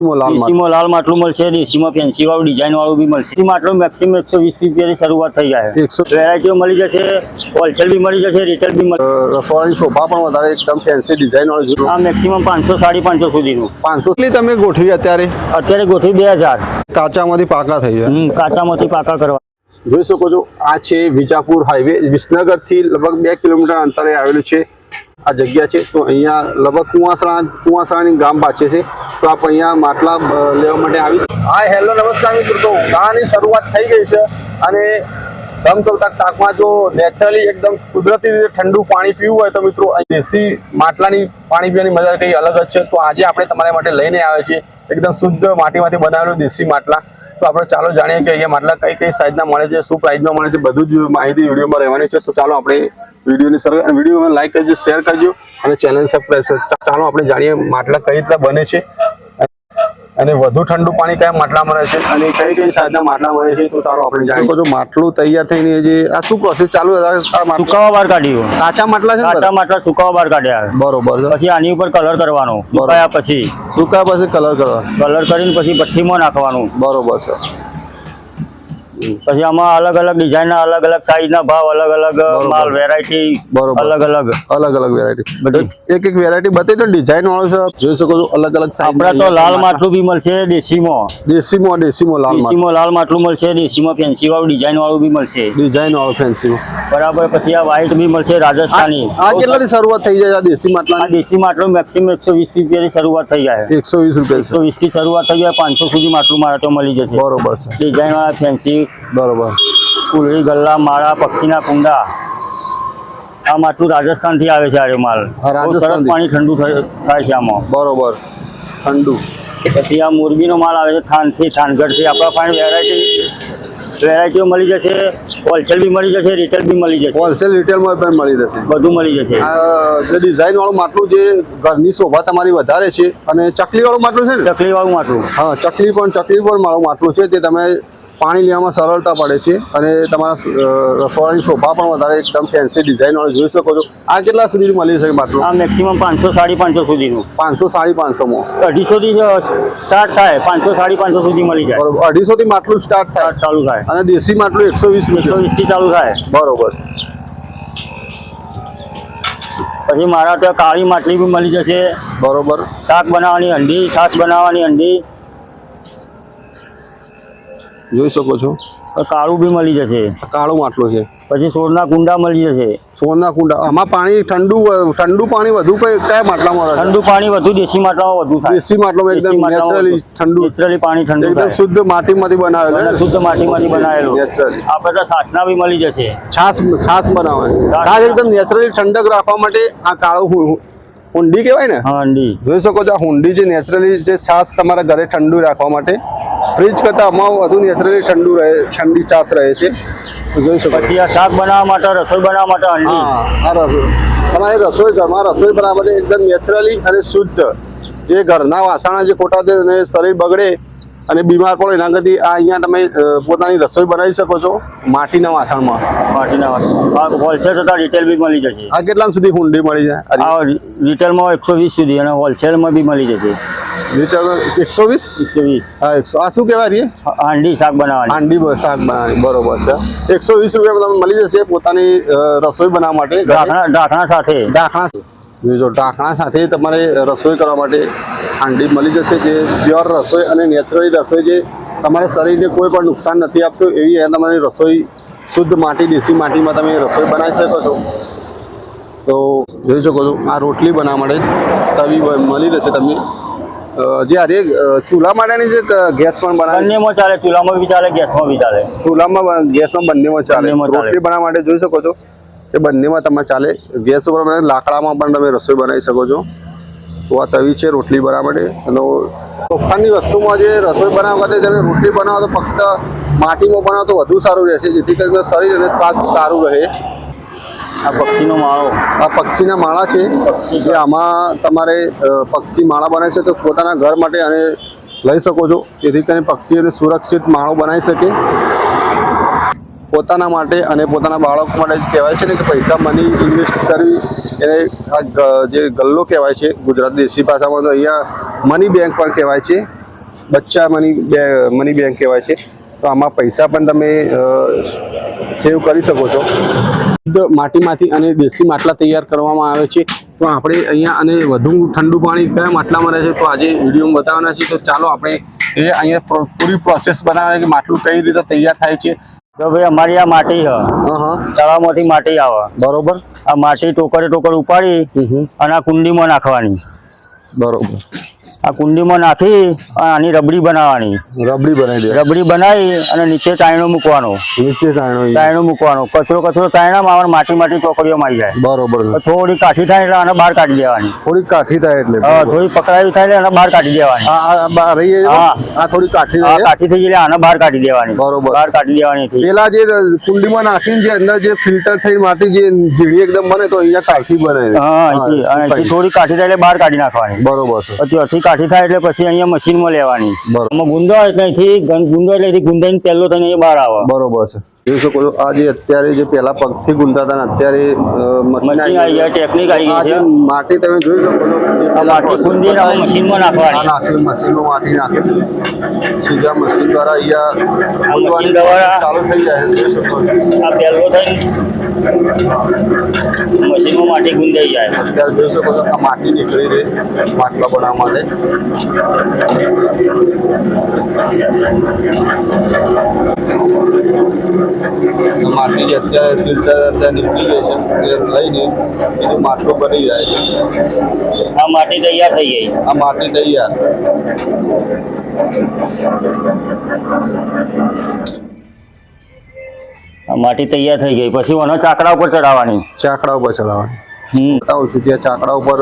દેશીમાં લાલ માટલું મળશે, દેશીમાં ફેન્સી વાળું ડિઝાઇન વાળું બી મળશે. દેશી માટલું મેક્સિમમ 120 રૂપિયાની શરૂઆત થઈ જાય. વેરાયટીઓ મળી જશે, હોલસેલ બી મળી જશે, રિટેલ બી મળશે. રસોડાની શોભા પણ વધારે એકદમ ફેન્સી ડિઝાઇન વાળું. આ મેક્સિમમ 500 550 સુધીનું. 500 કેટલી તમે ગોઠવી અત્યારે ગોઠવી 2000. કાચામાંથી પાકા થઈ જાય. કાચામાંથી પાકા કરવા. જોઈ શકો છો, આ છે વિજાપુર હાઈવે, વિસનગર થી લગભગ 2 કિલોમીટર અંતરે આવેલું છે આ જગ્યા છે. તો અહીંયા લગભગ કુવાસરાની ગામ પાછે છે. તો આપ અહીંયા માટલા લેવા માટે આવી. હા, હેલો, નમસ્કાર મિત્રો. તો ઉનાળાની શરૂઆત થઈ ગઈ છે અને ધમધમતા તાપમાં જો નેચરલી એકદમ કુદરતી રીતે ઠંડુ પાણી પીવું હોય તો મિત્રો દેશી માટલાની પાણી પીવાની મજા કંઈ અલગ જ છે. તો આજે આપણે તમારા માટે લઈને આવ્યા છીએ એકદમ શુદ્ધ માટીમાંથી બનાવેલું દેશી માટલા. તો આપણે ચાલો જાણીએ કે અહીંયા માટલા કઈ કઈ સાઈઝના મળે છે, શું પ્રાઇસમાં મળે છે, બધું જ માહિતી વિડીયોમાં રહેવાની છે. તો ચાલો આપણે વિડીયોને લાઈક કરજો, શેર કરજો અને ચેનલ સબસ્ક્રાઈબ કરજો. ચાલો આપણે જાણીએ માટલા કઈ રીતે બને છે અને વધુ ઠંડુ પાણી કયા માટલા મળે છે અને કઈ કઈ સાઈઝના માટલા મળે છે. તો ચાલો આપણે જાણીએ. તો માટલું તૈયાર થઈને જે આ શું પ્રોસેસ ચાલુ સુકાવા બહાર કાઢ્યું. કાચા માટલા છે, કાચા માટલા સુકાવા બહાર કાઢ્યા. બરોબર. પછી આની ઉપર કલર કરવાનો. સુકાયા પછી કલર કરવાનો. કલર કરીને પછી ભઠ્ઠીમાં નાખવાનું. બરોબર છે. પછી આમાં અલગ અલગ ડિઝાઇન ના અલગ અલગ સાઈઝ ના ભાવ, અલગ અલગ માલ, વેરાયટી અલગ અલગ વેરાયટી બધી એક વેરાયટી બતાવી તો ડિઝાઇન વાળું છે. જોઈ શકો છો અલગ અલગ સાઈઝ. આપડા તો લાલ માટલું બી મળશે, દેશીમાં લાલ માટલું મળશે, દેશીમાં ફેન્સી વાળું ડિઝાઇન વાળું બી મળશે, ડિઝાઇન વાળું ફેન્સી બરાબર. પછી આ વ્હાઈટ બી મળશે, રાજસ્થાની. આ કેટલાથી શરૂઆત થઈ જાય દેશી માટલા? આ દેશી માટલું મેક્સિમમ 120 રૂપિયાથી શરૂઆત થઈ જાય. 120 રૂપિયા 120 થી શરૂઆત થઈ જાય. 500 સુધી માટલું મારા તો મળી જશે. બરોબર છે. ડિઝાઇન વાળા ફેન્સી. બરોબર. કુલરી, ગલ્લા, માળા, પક્ષીના કુંડા. આ માટલું રાજસ્થાન થી આવે છે. આ માલ સરસ પાણી ઠંડુ થાય છે આમાં. બરોબર, ઠંડુ. પછી આ મોરબીનો માલ આવે છે, થાનથી, થાનગઢથી. આપણા પાસે વેરાયટીઓ મળી જશે, હોલસેલ બી મળી જશે, રિટેલ બી મળી જશે. હોલસેલ રિટેલમાં પણ મળી જશે, બધું મળી જશે. જે ડિઝાઇન વાળું માટલું જે ઘરની શોભા તમારી વધારે છે અને ચકલી વાળું માટલું છે ને? ચકલી વાળું માટલું. હા, ચકલી પણ મારું માટલું છે. તે તમે પાણી લેવામાં સરળતા પડે છે અને તમારા રસોડાની શોભા પણ વધારે એકદમ ફેન્સી ડિઝાઇન વાળું જોઈ શકો છો. આ કેટલા સુધી મળી શકે માટલું? આ મેક્સિમમ 500 550 સુધીનું. 500 550 250 થી સ્ટાર્ટ થાય. 500 550 સુધી મળી જાય. બરોબર. 250 થી માટલું સ્ટાર્ટ થાય, ચાલુ થાય. અને દેશી માટલું 120 થી ચાલુ થાય. બરોબર. પછી મારા ત્યાં કાળી માટલી બી મળી જશે. બરોબર. શાક બનાવવાની હંડી, છાશ બનાવવાની હંડી જોઈ શકો છો. કાળું બી મળી જશે. કાળું માટલું છે. પછી સોરના કુંડા મળી જશે. સોના કુંડા. આમાં પાણી ઠંડુ પાણી વધુ કયા માટલામાં? ઠંડુ પાણી વધુ દેશી માટલામાં વધુ થાય. દેશી માટલામાં એકદમ નેચરલી પાણી ઠંડુ એકદમ શુદ્ધ માટીમાંથી બનાવેલું. શુદ્ધ માટીમાંથી બનાવેલું. નેચરલી. આપણે તો છાશના બી મળી જશે. છાશ બનાવે. છાશ એકદમ નેચરલી ઠંડક રાખવા માટે આ કાળું હુંડી કહેવાય ને? હા, હુંડી. જોઈ શકો છો, આ હુંડી જે નેચરલી જે છાશ તમારા ઘરે ઠંડુ રાખવા માટે, ફ્રીજ કરતા આમાં વધુ નેચરલી ઠંડી છાશ રહે છે. જોઈ શકો. પછી આ શાક બનાવવા માટે, રસોઈ બનાવવા માટે હંડી. આ રસોઈ તમારે ઘરમાં રસોઈ બનાવવા માટે એકદમ નેચરલી અને શુદ્ધ જે ઘરના વાસણા જે ખોટા છે અને શરીર બગડે અને બીમાર પડો એના કરતી આ અહીંયા તમે પોતાની રસોઈ બનાવી શકો છો માટીના વાસણમાં. હોલસેલ તથા રિટેલ બી મળી જશે. આ કેટલા સુધી હુંડી મળી જાય? આ રિટેલમાં 120 સુધી અને હોલસેલમાં બી મળી જશે. રિટેલ 120. હા, 100. આ શું કહેવાય? હાંડી, શાક બનાવવાની. હાંડી શાક બનાવવાની. બરોબર છે. 120 રૂપિયા તમને મળી જશે પોતાની રસોઈ બનાવવા માટે. ઢાંકણા સાથે. ઢાંકણા સાથે તમારે રસોઈ કરવા માટે હાંડી મળી જશે, જે પ્યોર રસોઈ અને નેચરલી રસોઈ, જે તમારા શરીરને કોઈ પણ નુકસાન નથી આપતું એવી તમારી રસોઈ શુદ્ધ માટી, દેશી માટીમાં તમે રસોઈ બનાવી શકો છો. તો જોઈ શકો છો, આ રોટલી બનાવવા માટે તવી મળી રહેશે તમને. જે અરે ચૂલા માટેની જે ગેસ પણ બનાવે. બંનેમાં ચાલે. ચૂલામાં બી ચાલે, ગેસમાં બી ચાલે. ચૂલામાં, ગેસમાં, બંનેમાં ચાલે. રોટલી બનાવવા માટે જોઈ શકો છો એ બંનેમાં તમે ચાલે. ગેસ ઉપર લાકડામાં પણ તમે રસોઈ બનાવી શકો છો. તો આ તવી છે રોટલી બનાવવા માટે. અને ચોખાની વસ્તુમાં જે રસોઈ બનાવવા માટે તમે રોટલી બનાવો તો ફક્ત માટીમાં બનાવો તો વધુ સારું રહેશે, જેથી કરીને શરીર અને સ્વાસ્થ્ય સારું રહે. આ પક્ષીનો માળો. આ પક્ષીના માળા છે. જે આમાં તમારે પક્ષી માળા બનાવી છે તો પોતાના ઘર માટે અને લઈ શકો છો, જેથી કરીને પક્ષીઓને સુરક્ષિત માળો બનાવી શકે પોતાના માટે અને પોતાના બાળકો માટે. કહેવાય છે ને કે પૈસા મની ઇન્વેસ્ટ કરવી એને આ જે ગલ્લો કહેવાય છે ગુજરાત દેશી ભાષામાં, તો અહીંયા મની બેંક પણ કહેવાય છે. બચ્ચા મની બેંક કહેવાય છે. તો આમાં પૈસા પણ તમે સેવ કરી શકો છો. માટીમાંથી અને દેશી માટલા તૈયાર કરવામાં આવે છે. તો આપણે અહીંયા અને વધુ ઠંડુ પાણી કયા માટલામાં રહે છે તો આજે વિડીયોમાં બતાવવાના છે. તો ચાલો આપણે અહીંયા પૂરી પ્રોસેસ બનાવવાની કે માટલું કઈ રીતે તૈયાર થાય છે. તો ભાઈ અમારી આ માટી છે, તળાવમાંથી માટી આવે, બરોબર. આ માટી ટોકરે ઉપાડી અને આ કુંડીમાં નાખવાની. બરોબર. આ કુંડીમાં નાખી આની રબડી બનાવવાની. રબડી બનાવી અને નીચે ચાયણો મૂકવાનો. ચાયણો મૂકવાનો. કચરો ચાયણામાં માટી ચોકડીઓમાં આવી જાય. બરોબર. થોડી કાઠી થાય એટલે આને બહાર કાઢી દેવાની. થોડી કાઠી થાય એટલે થોડી પકડાવી થાય એટલે આને બહાર કાઢી દેવાની. આ થોડી કાઠી કાઠી થઈ એટલે આને બહાર કાઢી દેવાની. બરોબર. બહાર કાઢી દેવાની. પેલા જે કુંડીમાં નાખીને જે અંદર જે ફિલ્ટર થઈ માટી જે ઝીણી એકદમ બને તો અહીંયા કાઠી બને. થોડી કાઠી થાય એટલે બહાર કાઢી નાખવાની. બરોબર. પછી કાઠી થાય એટલે પછી અહીંયા મશીનમાં લેવાની. ગુંદો એટલે અહીંથી ગુંદાઈને પહેલો થઈને અહીંયા બહાર આવે. બરોબર છે. જોઈ શકો છો આ જે અત્યારે જે પેલા પગથી ગુંદાતા ને અત્યારે મશીન આવી ગયા, ટેકનિક આવી ગઈ છે. માટી તમે જોઈ શકો છો આ માટી ગુંદીને મશીનમાં નાખવાની. મશીનમાં માટી નાખે છે. સીધા મશીન દ્વારા અહીંયા મશીન દ્વારા ચાલુ થઈ જાય છે. જોઈ શકો છો આ પહેલો થઈને મશીનમાં માટી ગુંદાઈ જાય. અત્યારે જોઈ શકો છો આ માટી નીકળી રહી માટલા બનાવવા માટે. માટી જે અત્યારે ફિલ્ટર અત્યારે નીકળી ગઈ છે એ લઈને સીધું માટલું બની જાય છે. આ માટી તૈયાર થઈ ગઈ. આ માટી તૈયાર. માટી તૈયાર થઈ ગઈ. પછી આને ચાકડા ઉપર ચડાવવાની. બતાવું છું ત્યાં ચાકડા ઉપર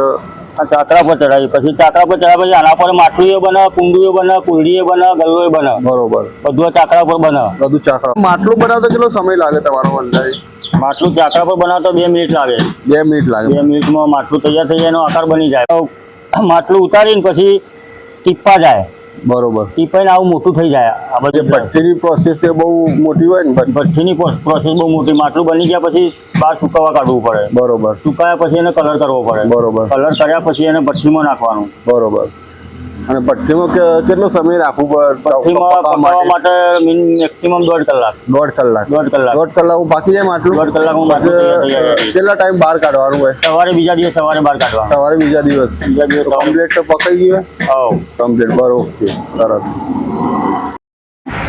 ચાકડા પર ચડાવી. પછી ચાકડા પર ચડાવ્યા પછી આના પર માટલું એ બને, કુંડું એ બને, કુલડી એ બને, ગલ્લો એ બને. બરોબર. બધું ચાકડા પર બને. બધું ચાકડા. માટલું બનાવતા કેટલો સમય લાગે તમારો અંદાજે? માટલું ચાકડા પર બનાવતો 2 મિનિટ લાગે. 2 મિનિટ લાગે. 2 મિનિટમાં માટલું તૈયાર થઈ જાય, એનો આકાર બની જાય. માટલું ઉતારીને પછી ટીપવા જાય. બરોબર. ટીપાઈને આવું મોટું થઈ જાય. આ બધી ભઠ્ઠીની પ્રોસેસ તે બહુ મોટી હોય ને. ભઠ્ઠીની પ્રોસેસ બહુ મોટી. માટલું બની ગયા પછી બહાર સુકાવા કાઢવું પડે. બરોબર. સુકાયા પછી એને કલર કરવો પડે. બરોબર. કલર કર્યા પછી એને ભઠ્ઠીમાં નાખવાનું. બરોબર. અને ભઠ્ઠીમાં કેટલો સમય રાખવું પડે? ભઠ્ઠીમાં પકાવવા માટે મેક્સિમમ 1.5 કલાક. 1.5 કલાક બાકી જાય માટલું. 1.5 કલાકમાં માટલું તૈયાર થઈ જાય. કેટલા ટાઈમ બહાર કાઢવાનું હોય? સવારે બીજા દિવસ સવારે બહાર કાઢવાનું. સવારે બીજા દિવસ કમ્પ્લીટ પકાઈ ગયું? હા, કમ્પ્લીટ. બરોબર. ઓકે, સરસ.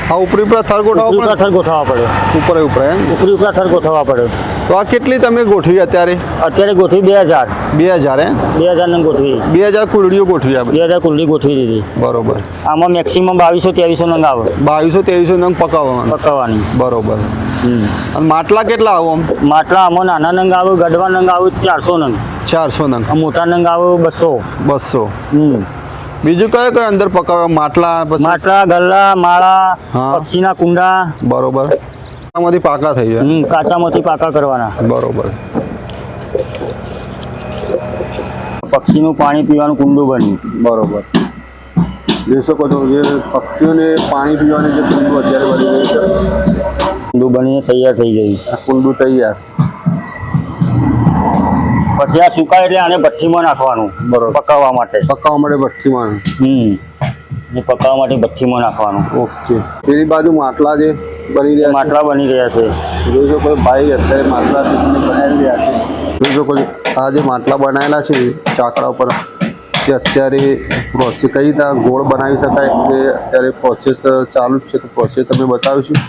હા, ઉપરી થર ગોઠવવા પડે. ઉપરી થર ગોઠવવા પડે. તો આ કેટલી તમે ગોઠવી અત્યારે ગોઠવી 2000. 2000 ને ગોઠવી 2000 કુલડીઓ ગોઠવી આપણે. 2000 કુલડી ગોઠવી દીધી. બરોબર. આમાં મેક્સિમમ 2200-2300 નંગ આવે. 2200-2300 નંગ પકાવવાની. બરોબર. અને માટલા કેટલા આવો? માટલા આમાં નાના નંગ આવે, ગઢવા નંગ આવે 400 નંગ. 400 નંગ. મોટા નંગ આવે 200. બીજું કયો અંદર પકાવવા? માટલા, ગલ્લા, માળા, પક્ષીના કુંડા. બરોબર. કાચામાંથી પાકા થઈ જાય. કાચામાંથી પાકા કરવાના. બરોબર. પક્ષીનું પાણી પીવાનું કુંડું બન્યું. બરોબર. જોઈ શકો છો જે પક્ષીઓને પાણી પીવાની જે કુંડું અત્યારે બની ગયું છે. કુંડું બનીને તૈયાર થઈ ગયું. કુંડું તૈયાર. પછી આ સુકાય એટલે આને ભઠ્ઠીમાં નાખવાનું. બરોબર. પકાવવા માટે ભઠ્ઠીમાં. પકાવવા માટે ભઠ્ઠીમાં નાખવાનું. ઓકે. પેલી બાજુ માટલા જે બની રહ્યા છે. જોઈ શકો ભાઈ અત્યારે માટલા બનાવી રહ્યા છે. જોઈ શકો આ જે માટલા બનાવેલા છે ચાકડા ઉપર તે અત્યારે પ્રોસેસ કઈ રીતે ગોળ બનાવી શકાય તે અત્યારે પ્રોસેસ ચાલુ જ છે. તો પ્રોસેસ તમે બતાવીશું.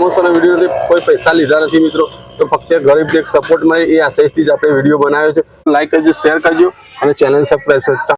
પ્રમોશન વિડીયો નથી, કોઈ પૈસા લીધા નથી મિત્રો, તો ફક્ત ગરીબ એક સપોર્ટ મળે એ આશયથી જ આપણે વિડીયો બનાવ્યો છે. લાઈક કરજો, શેર કરજો અને ચેનલ સબસ્ક્રાઈબ કરજો.